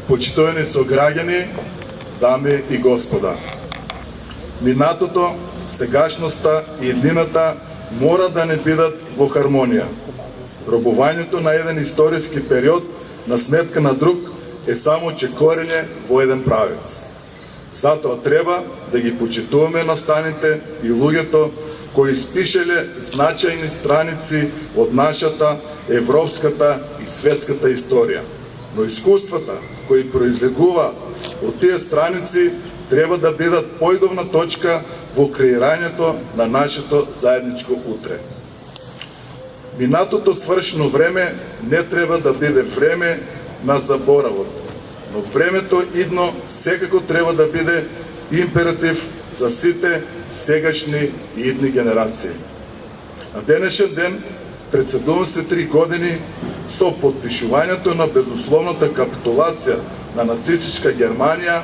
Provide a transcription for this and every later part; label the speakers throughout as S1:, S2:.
S1: почитувани сограѓани, дами и господа. Минатото, сегашноста и еднината мора да не бидат во хармонија. Робувањето на еден историски период на сметка на друг е само чекорење во еден правец. Затоа треба да ги почитуваме настаните и луѓето кои испишеле значајни страници од нашата европската и светската историја. Но искуствата кои произлегуваат од тие страници треба да бидат појдовна точка во креирањето на нашето заедничко утре. Минатото свршено време не треба да биде време на заборавот, но времето идно секако треба да биде императив за сите сегашни и идни генерации. На денешен ден, пред 73 години, со подпишувањето на безусловната капитулација на нацистичка Германија,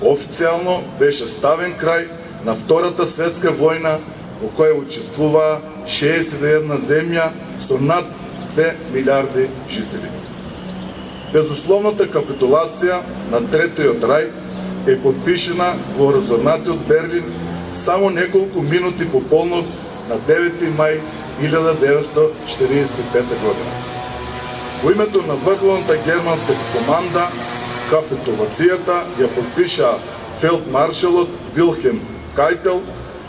S1: официјално беше ставен крај на Втората светска војна, во која учествуваа 61 земја со над 2 милиарди жители. Безусловната капитулација на Третиот рај е подпишена во разорнатиот Берлин само неколку минути по полнок на 9 мај 1945 година. Во името на врховната германска команда, капитулацијата ја подпиша фелдмаршалот Вилхелм Кајтел,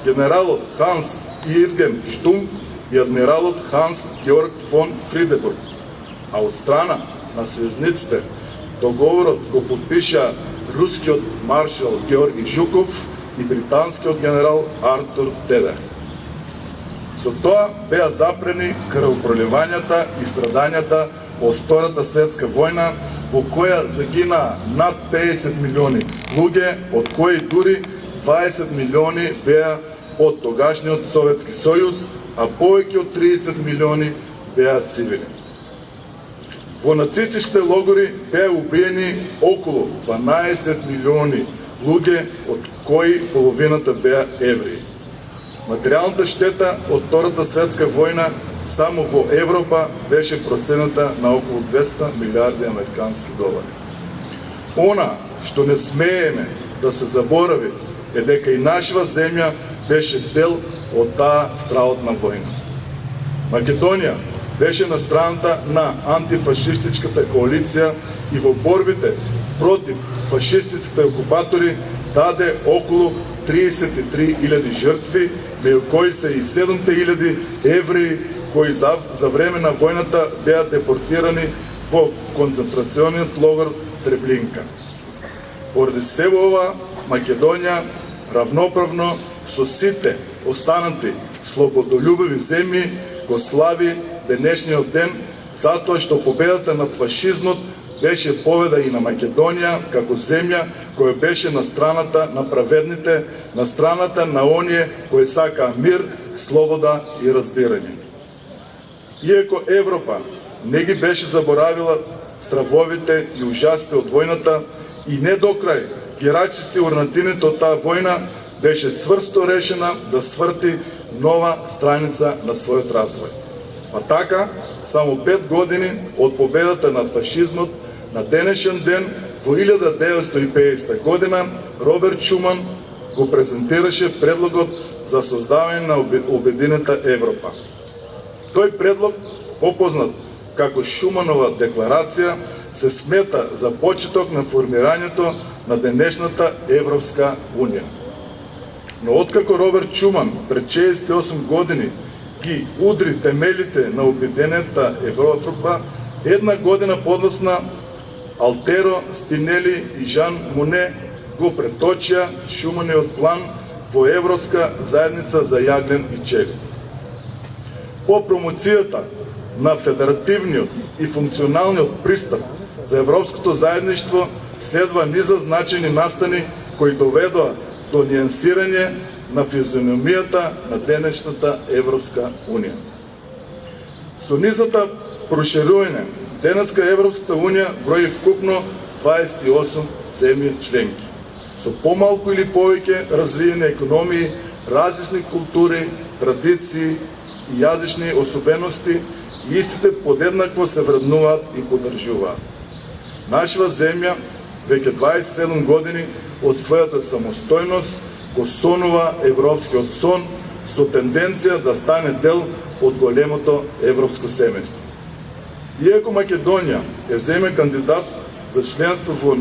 S1: генералот Ханс Ирген Штумф и адмиралот Ханс Георг фон Фридебург. А од страна на сојузниците договорот го подпиша рускиот маршал Георги Жуков и британскиот генерал Артур Дедер. Со тоа беа запрени крвопроливањата и страдањата од Втората светска војна, во која загинаа над 50 милиони луѓе, од кои дури 20 милиони беа од тогашниот Советски сојуз, а повеќе од 30 милиони беа цивили. Во нацистичките логори беа убиени околу 12 милиони луѓе, од кои половината беа евреи. Материјалната штета од Втората светска војна само во Европа беше процената на околу 200 милиарди американски долари. Она што не смееме да се заборави е дека и нашава земја беше дел од таа страотна војна. Македонија беше на страната на антифашистичката коалиција и во борбите против фашистичките окупатори даде околу 33.000 жртви, меѓу кои се и 7.000 евреи кои за време на војната беа депортирани во концентрациониот логор Треблинка. Поради сево ова, Македонија равноправно со сите останати слободолюбиви земји го слави денешниот ден, затоа што победата над фашизмот беше победа и на Македонија како земја која беше на страната на праведните, на страната на оние кои сакаа мир, слобода и разбирање. Иако Европа не ги беше заборавила стравовите и ужасите од војната и не до крај ги рачисти урнатините од таа војна, беше цврсто решена да сврти нова страница на својот развој. А така, само 5 години од победата над фашизмот, на денешен ден, во 1950 година, Роберт Шуман го презентираше предлогот за создавање на Обединета Европа. Тој предлог, попознат како Шуманова декларација, се смета за почеток на формирањето на денешната Европска унија. Но откако Роберт Шуман пред 68 години ги удри темелите на Обединета Европа, една година подоцна Алтеро Спинели и Жан Моне го преточија Шумановиот план во Европска заедница за јаглен и чели. По промоцијата на федеративниот и функционалниот пристап за европското заедништво следва низа значајни настани кои доведоа до нијансирање на физиономијата на денешната Европска унија. Со низата проширување, денеска Европската унија брои вкупно 28 земји членки, со помалку или повеќе развиени економии, различни култури, традиции и јазични особености, и истите подеднакво се вреднуваат и поддржуваат. Нашава земја веќе 27 години од својата самостојност го сонува европскиот сон со тенденција да стане дел од големото европско семејство. Иако Македонија е земја кандидат за членство во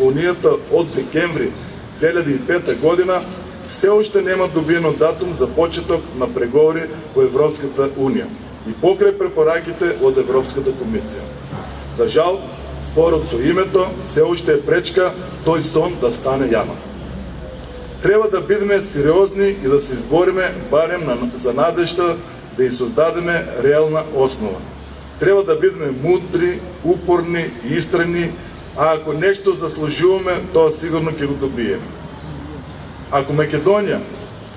S1: Унијата од декември 2005 година, се уште нема добиено датум за почеток на преговори во Европската Унија и покрај препораките од Европската комисија. За жал, спорот со името се уште е пречка тој сон да стане јавен. Треба да бидеме сериозни и да се избориме барем за надежта да ја создадеме реална основа. Треба да бидеме мудри, упорни и истрени, а ако нешто заслужуваме, тоа сигурно ќе го добиеме. Ако Македонија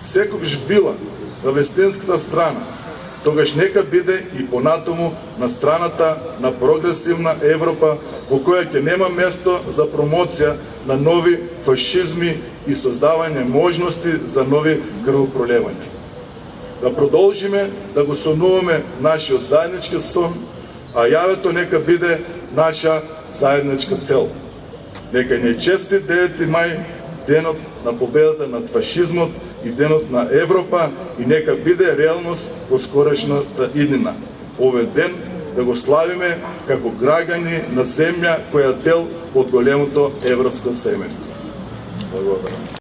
S1: секогаш била на вистинската страна, тогаш нека биде и понатаму на страната на прогресивна Европа, во која ќе нема место за промоција на нови фашизми и создавање можности за нови крвопролевања. Да продолжиме да го сонуваме нашиот заеднички сон, а јавето нека биде наша заедничка цел. Нека ни е честит 9 мај, денот на победата над фашизмот и денот на Европа, и нека биде реалност во скорешната иднина. Овој ден да го славиме како граѓани на земја која дел од големото европско семејство. Благодарам.